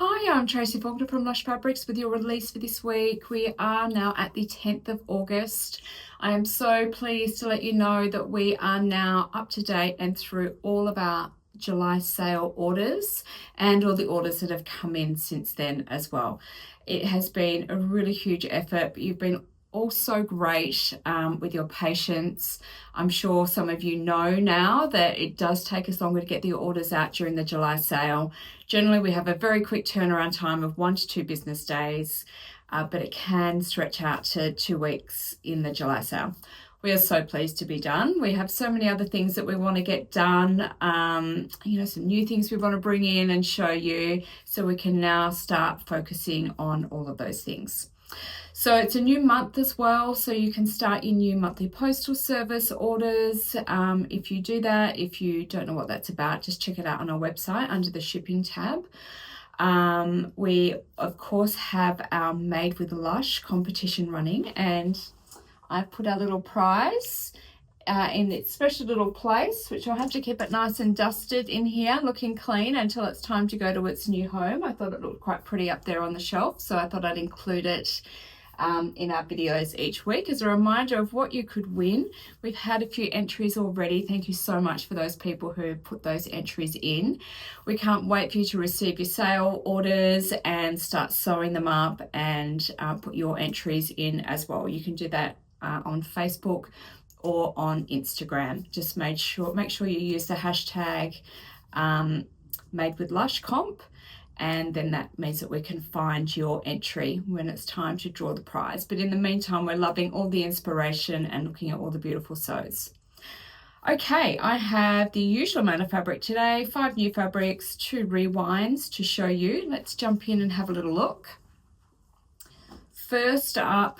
Hi, I'm Tracy Faulkner from Lush Fabrics with your release for this week. We are now at the 10th of August. I am so pleased to let you know that we are now up to date and through all of our July sale orders and all the orders that have come in since then as well. It has been a really huge effort, but you've been all so great with your patience. I'm sure some of you know now that it does take us longer to get the orders out during the July sale. Generally, we have a very quick turnaround time of 1 to 2 business days, but it can stretch out to 2 weeks in the July sale. We are so pleased to be done. We have so many other things that we want to get done, some new things we want to bring in and show you, so we can now start focusing on all of those things. So it's a new month as well, so you can start your new monthly postal service orders. If you do that, if you don't know what that's about, just check it out on our website under the shipping tab. We of course have our Made with Lush competition running, and I've put our little prize in its special little place, which I'll have to keep it nice and dusted in here, looking clean until it's time to go to its new home. I thought it looked quite pretty up there on the shelf, so I thought I'd include it in our videos each week as a reminder of what you could win. We've had a few entries already. Thank you so much for those people who put those entries in. We can't wait for you to receive your sale orders and start sewing them up and put your entries in as well. You can do that on Facebook or on Instagram. Just make sure you use the hashtag Made with Lush Comp, and then that means that we can find your entry when it's time to draw the prize. But in the meantime, we're loving all the inspiration and looking at all the beautiful sews. Okay, I have the usual amount of fabric today, 5 new fabrics, 2 rewinds to show you. Let's jump in and have a little look. First up,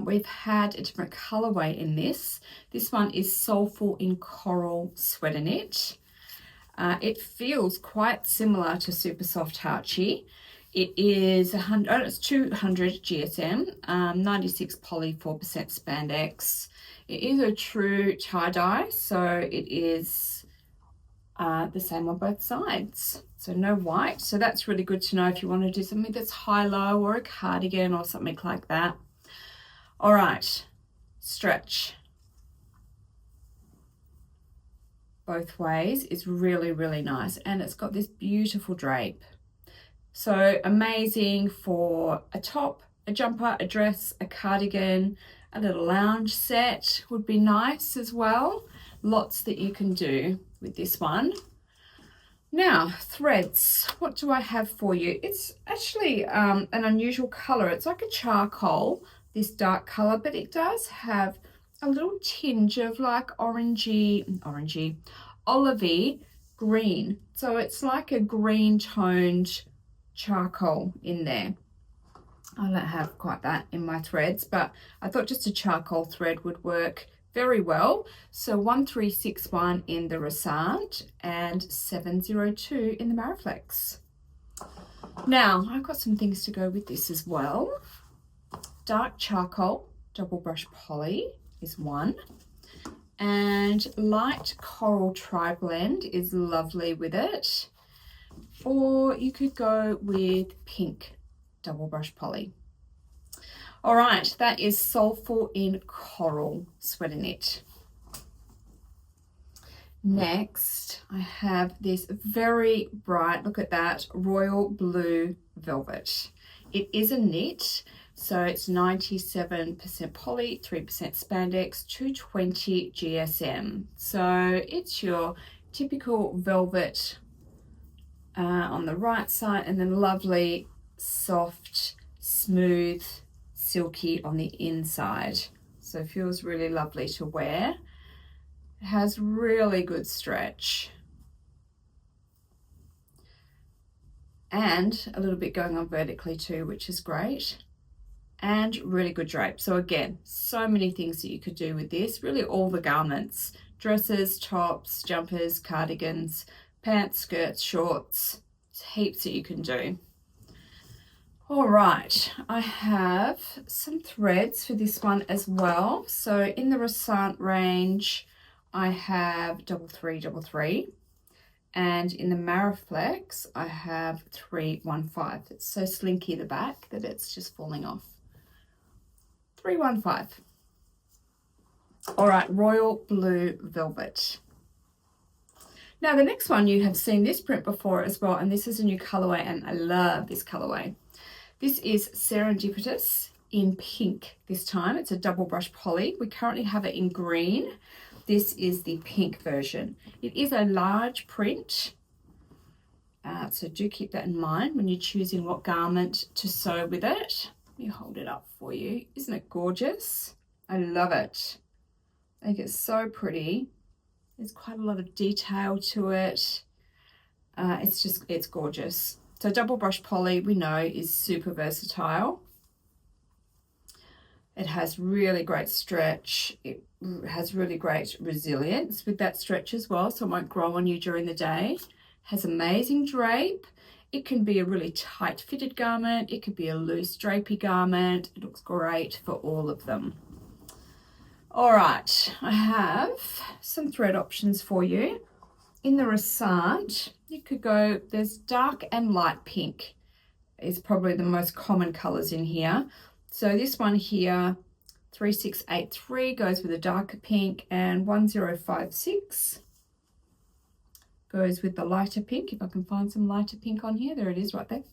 we've had a different colorway in this. This one is Soulful in Coral Sweater Knit. It feels quite similar to Super Soft Harchie. It is 200 GSM, 96 poly, 4% spandex. It is a true tie-dye, so it is the same on both sides. So no white, so that's really good to know if you want to do something that's high-low or a cardigan or something like that. All right, stretch. Both ways is really, really nice, and it's got this beautiful drape. So amazing for a top, a jumper, a dress, a cardigan, a little lounge set would be nice as well. Lots that you can do with this one. Now, threads, what do I have for you? It's actually an unusual color. It's like a charcoal, this dark color, but it does have a little tinge of like olivey green. So it's like a green toned charcoal in there. I don't have quite that in my threads, but I thought just a charcoal thread would work very well. So 1361 in the Resant and 702 in the Mariflex. Now, I've got some things to go with this as well. Dark charcoal, double brush poly is one. And light coral tri-blend is lovely with it. Or you could go with pink double brush poly. All right, that is Soulful in Coral Sweater Knit. Next, I have this very bright, look at that, royal blue velvet. It is a knit, so it's 97% poly, 3% spandex, 220 GSM. So it's your typical velvet on the right side, and then lovely, soft, smooth, silky on the inside. So it feels really lovely to wear. It has really good stretch. And a little bit going on vertically too, which is great. And really good drape. So again, so many things that you could do with this, really all the garments, dresses, tops, jumpers, cardigans, pants, skirts, shorts, there's heaps that you can do. All right, I have some threads for this one as well. So in the Resant range, I have 3333, And in the Mariflex, I have 315. It's so slinky the back that it's just falling off. 315. All right, Royal Blue Velvet. Now the next one, you have seen this print before as well, and this is a new colorway, and I love this colorway. This is Serendipitous in pink this time. It's a double brush poly. We currently have it in green. This is the pink version. It is a large print, so do keep that in mind when you're choosing what garment to sew with it. Let me hold it up for you. Isn't it gorgeous? I love it. I think it's so pretty. There's quite a lot of detail to it. It's gorgeous. So double brush poly, we know, is super versatile. It has really great stretch. It has really great resilience with that stretch as well, so it won't grow on you during the day. It has amazing drape. It can be a really tight fitted garment. It could be a loose drapey garment. It looks great for all of them. All right, I have some thread options for you. In the Resart, you could go, there's dark and light pink is probably the most common colors in here. So this one here, 3683 goes with a darker pink, and 1056 goes with the lighter pink. If I can find some lighter pink on here, there it is right there.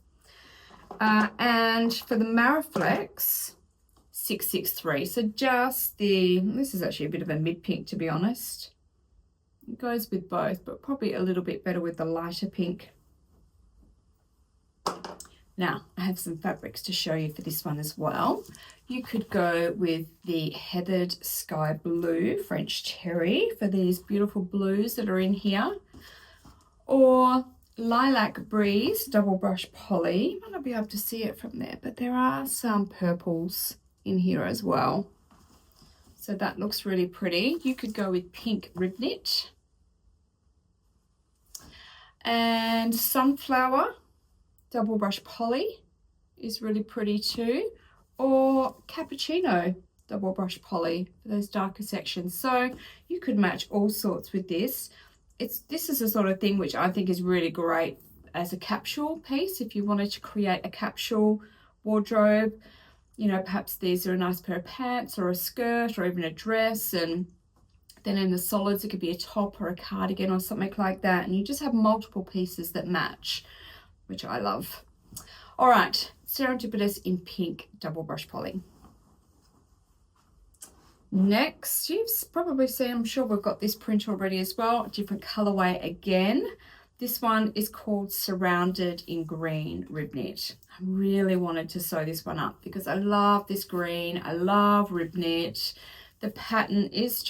And for the Mariflex, 663. So just this is actually a bit of a mid pink, to be honest. It goes with both, but probably a little bit better with the lighter pink. Now, I have some fabrics to show you for this one as well. You could go with the Heathered Sky Blue French Terry for these beautiful blues that are in here, or Lilac Breeze Double Brush Poly. You might not be able to see it from there, but there are some purples in here as well. So that looks really pretty. You could go with Pink Rib Knit. And Sunflower Double Brush Poly is really pretty too. Or Cappuccino Double Brush Poly for those darker sections. So you could match all sorts with this. This is the sort of thing which I think is really great as a capsule piece. If you wanted to create a capsule wardrobe, you know, perhaps these are a nice pair of pants or a skirt or even a dress, and then in the solids it could be a top or a cardigan or something like that, and you just have multiple pieces that match, which I love. All right, Serendipitous in pink double brush poly. Next, you've probably seen, I'm sure we've got this print already as well, a different colorway again. This one is called Surrounded in Green Rib Knit. I really wanted to sew this one up because I love this green. I love rib knit. The pattern is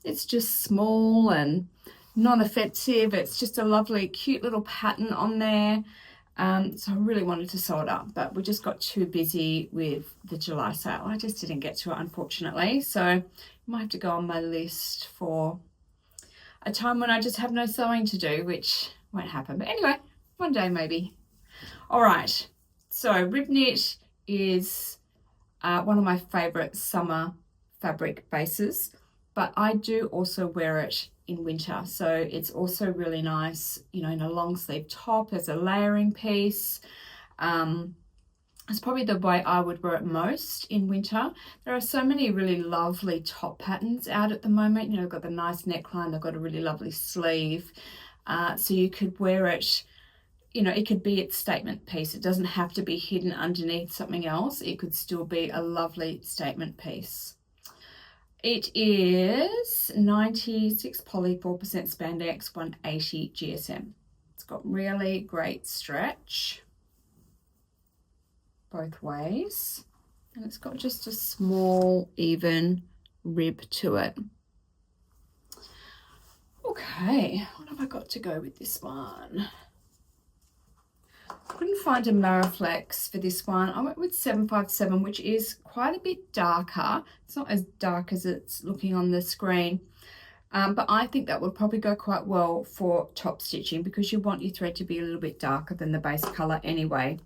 it's just small and non-offensive. It's just a lovely, cute little pattern on there. So I really wanted to sew it up, but we just got too busy with the July sale. I just didn't get to it, unfortunately. So I might have to go on my list for a time when I just have no sewing to do, which won't happen. But anyway, one day maybe. All right, so rib knit is one of my favorite summer fabric bases, but I do also wear it in winter. So it's also really nice, you know, in a long sleeve top as a layering piece. It's probably the way I would wear it most in winter. There are so many really lovely top patterns out at the moment. You know, they've got the nice neckline, they've got a really lovely sleeve. So you could wear it, you know, it could be its statement piece. It doesn't have to be hidden underneath something else. It could still be a lovely statement piece. It is 96 poly, 4% spandex, 180 GSM. It's got really great stretch both ways, and it's got just a small even rib to it. Okay, what have I got to go with this one? I couldn't find a Mariflex for this one. I went with 757, which is quite a bit darker. It's not as dark as it's looking on the screen, but I think that would probably go quite well for top stitching because you want your thread to be a little bit darker than the base color anyway.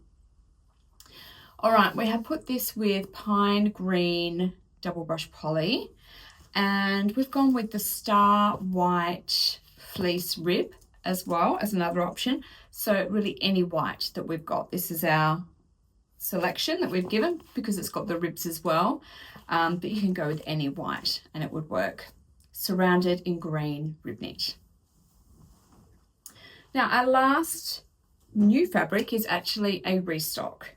All right, we have put this with Pine Green Double Brush Poly, and we've gone with the Star White Fleece Rib as well as another option. So really any white that we've got. This is our selection that we've given because it's got the ribs as well, but you can go with any white and it would work. Surrounded in green rib knit. Now our last new fabric is actually a restock.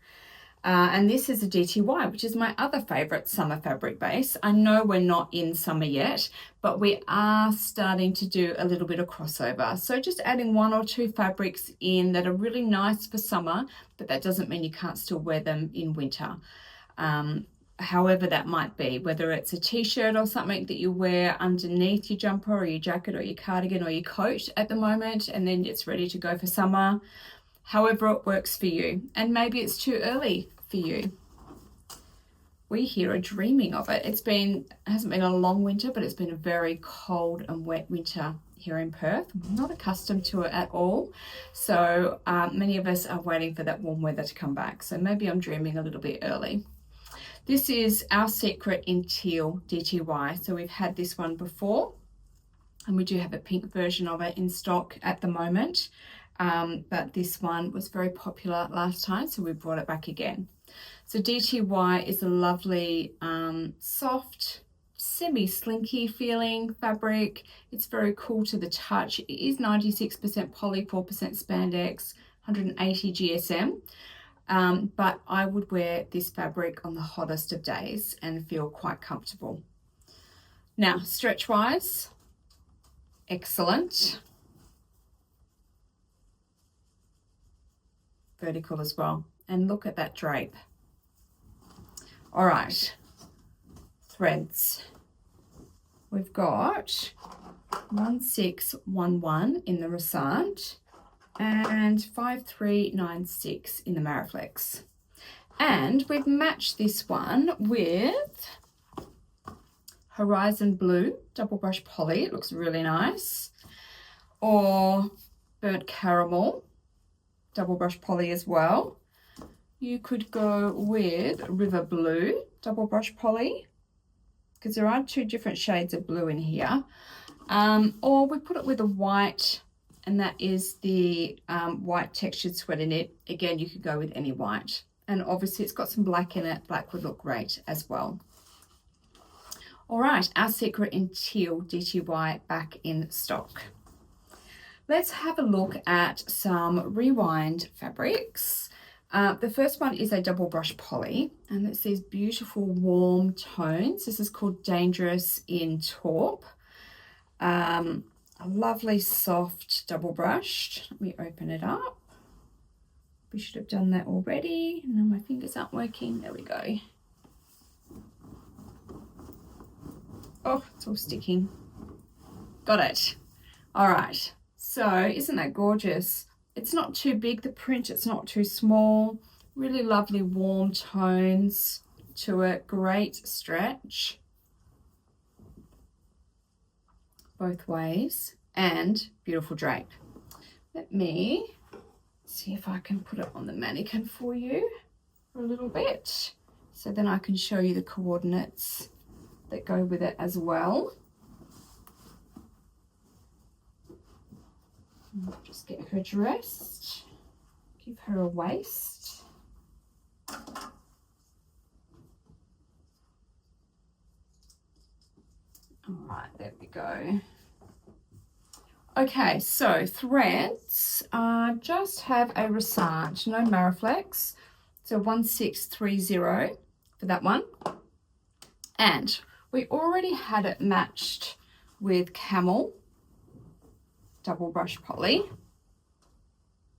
And this is a DTY, which is my other favorite summer fabric base. I know we're not in summer yet, but we are starting to do a little bit of crossover. So just adding 1 or 2 fabrics in that are really nice for summer, but that doesn't mean you can't still wear them in winter. However that might be, whether it's a t-shirt or something that you wear underneath your jumper or your jacket or your cardigan or your coat at the moment, and then it's ready to go for summer. However it works for you, and maybe it's too early for you. We here are dreaming of it. It hasn't been a long winter, but it's been a very cold and wet winter here in Perth. I'm not accustomed to it at all. So many of us are waiting for that warm weather to come back. So maybe I'm dreaming a little bit early. This is our secret in teal DTY. So we've had this one before, and we do have a pink version of it in stock at the moment. But this one was very popular last time, so we brought it back again. So DTY is a lovely soft, semi-slinky feeling fabric. It's very cool to the touch. It is 96% poly, 4% spandex, 180 GSM. But I would wear this fabric on the hottest of days and feel quite comfortable. Now, stretch-wise, excellent. Vertical as well, and look at that drape. All right, threads. We've got 1611 in the Resant and 5396 in the Mariflex, and we've matched this one with Horizon Blue double brush poly. It looks really nice, or Burnt Caramel double brush poly as well. You could go with River Blue double brush poly, because there are 2 different shades of blue in here. Or we put it with a white, and that is the white textured sweater knit. Again, you could go with any white. And obviously it's got some black in it. Black would look great as well. All right, our secret in teal DTY back in stock. Let's have a look at some rewind fabrics. The first one is a double brush poly, and it's these beautiful warm tones. This is called Dangerous in Taupe. A lovely soft double brushed. Let me open it up. We should have done that already. No, my fingers aren't working. There we go. Oh, it's all sticking. Got it. All right. So isn't that gorgeous? It's not too big, the print, it's not too small. Really lovely warm tones to it. Great stretch both ways, and beautiful drape. Let me see if I can put it on the mannequin for you for a little bit, so then I can show you the coordinates that go with it as well. Just get her dressed, give her a waist. All right, there we go. Okay, so threads, just have a Resant, no Mariflex, so 1630 for that one. And we already had it matched with Camel double brush poly,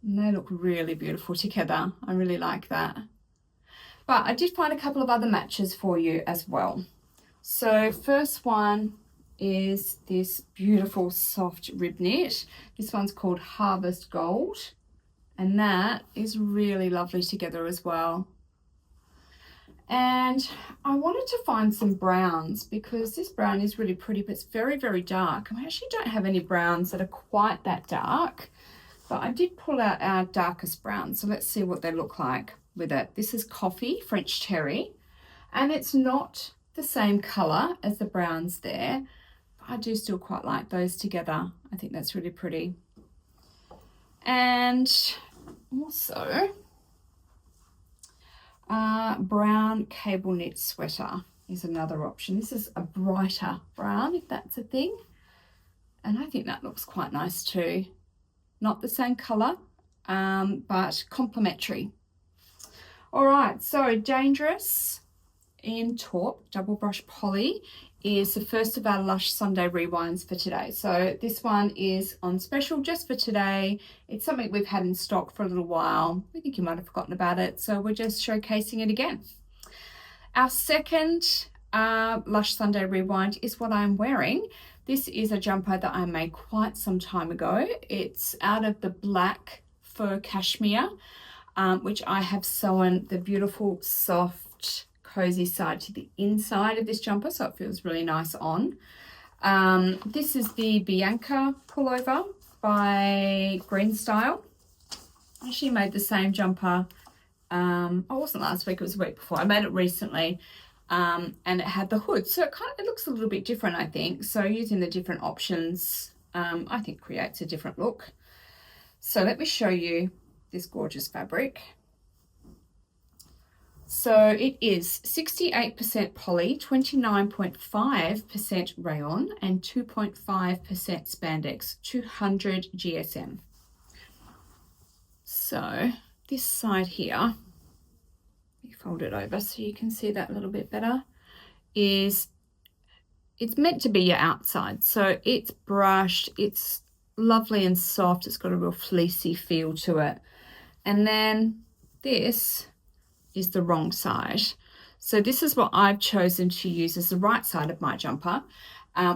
and they look really beautiful together. I really like that. But I did find a couple of other matches for you as well. So first one is this beautiful soft rib knit. This one's called Harvest Gold, and that is really lovely together as well. And I wanted to find some browns because this brown is really pretty, but it's very, very dark. I actually don't have any browns that are quite that dark, but I did pull out our darkest brown. So let's see what they look like with it. This is Coffee, French Terry, and it's not the same color as the browns there. But I do still quite like those together. I think that's really pretty. And also brown cable knit sweater is another option. This is a brighter brown, if that's a thing. And I think that looks quite nice too. Not the same colour, but complementary. All right, so Dangerous in taupe double brush poly is the first of our Lush Sunday rewinds for today. So this one is on special just for today. It's something we've had in stock for a little while. I think you might have forgotten about it, so we're just showcasing it again. Our second Lush Sunday rewind is what I'm wearing. This is a jumper that I made quite some time ago. It's out of the black fur cashmere, which I have sewn the beautiful soft cozy side to the inside of this jumper, so it feels really nice on. This is the Bianca pullover by Green Style. I actually made the same jumper, it wasn't last week, it was the week before. I made it recently, and it had the hood, so it looks a little bit different, I think. So using the different options, I think creates a different look. So let me show you this gorgeous fabric. So it is 68% poly, 29.5% rayon, and 2.5% spandex, 200 GSM. So this side here, you fold it over so you can see that a little bit better, it's meant to be your outside. So it's brushed, it's lovely and soft, it's got a real fleecy feel to it. And then this is the wrong side. So this is what I've chosen to use as the right side of my jumper,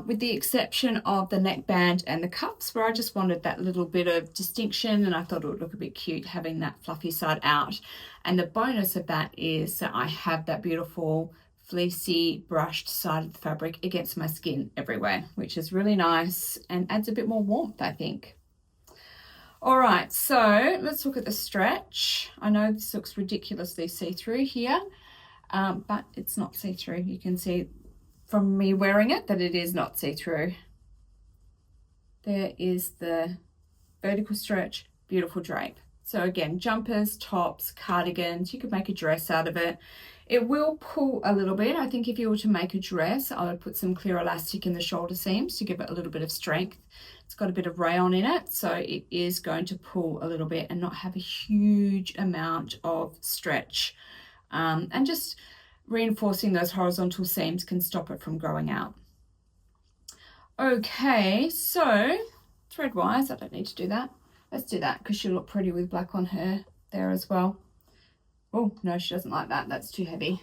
with the exception of the neckband and the cuffs, where I just wanted that little bit of distinction, and I thought it would look a bit cute having that fluffy side out. And the bonus of that is that I have that beautiful fleecy brushed side of the fabric against my skin everywhere, which is really nice and adds a bit more warmth, I think. All right, so let's look at the stretch. I know this looks ridiculously see-through here, but it's not see-through. You can see from me wearing it that it is not see-through. There is the vertical stretch, beautiful drape. So again, jumpers, tops, cardigans, you could make a dress out of it. It will pull a little bit. I think if you were to make a dress, I would put some clear elastic in the shoulder seams to give it a little bit of strength. It's got a bit of rayon in it, so it is going to pull a little bit and not have a huge amount of stretch. And just reinforcing those horizontal seams can stop it from growing out. Okay, so thread-wise, I don't need to do that. Let's do that because she'll look pretty with black on her there as well. Oh, no, she doesn't like that. That's too heavy.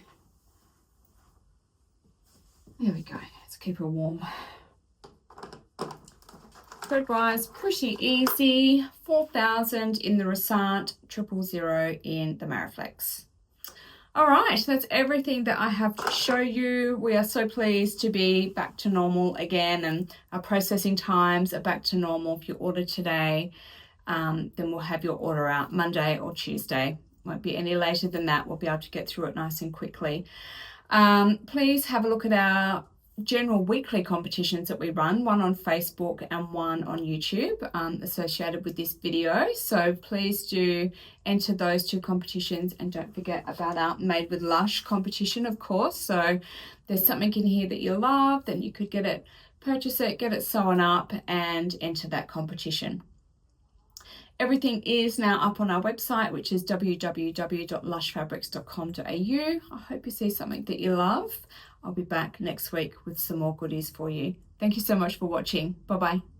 There we go. Let's keep her warm. Thread-wise, pretty easy. 4,000 in the Resant, 000 in the Mariflex. All right, that's everything that I have to show you. We are so pleased to be back to normal again, and our processing times are back to normal. If you order today, then we'll have your order out Monday or Tuesday. Won't be any later than that. We'll be able to get through it nice and quickly. Please have a look at our general weekly competitions that we run, one on Facebook and one on YouTube, associated with this video. So please do enter those two competitions, and don't forget about our Made with Lush competition, of course. So if there's something in here that you love, then you could get it, purchase it, get it sewn up and enter that competition. Everything is now up on our website, which is www.lushfabrics.com.au. I hope you see something that you love. I'll be back next week with some more goodies for you. Thank you so much for watching. Bye-bye.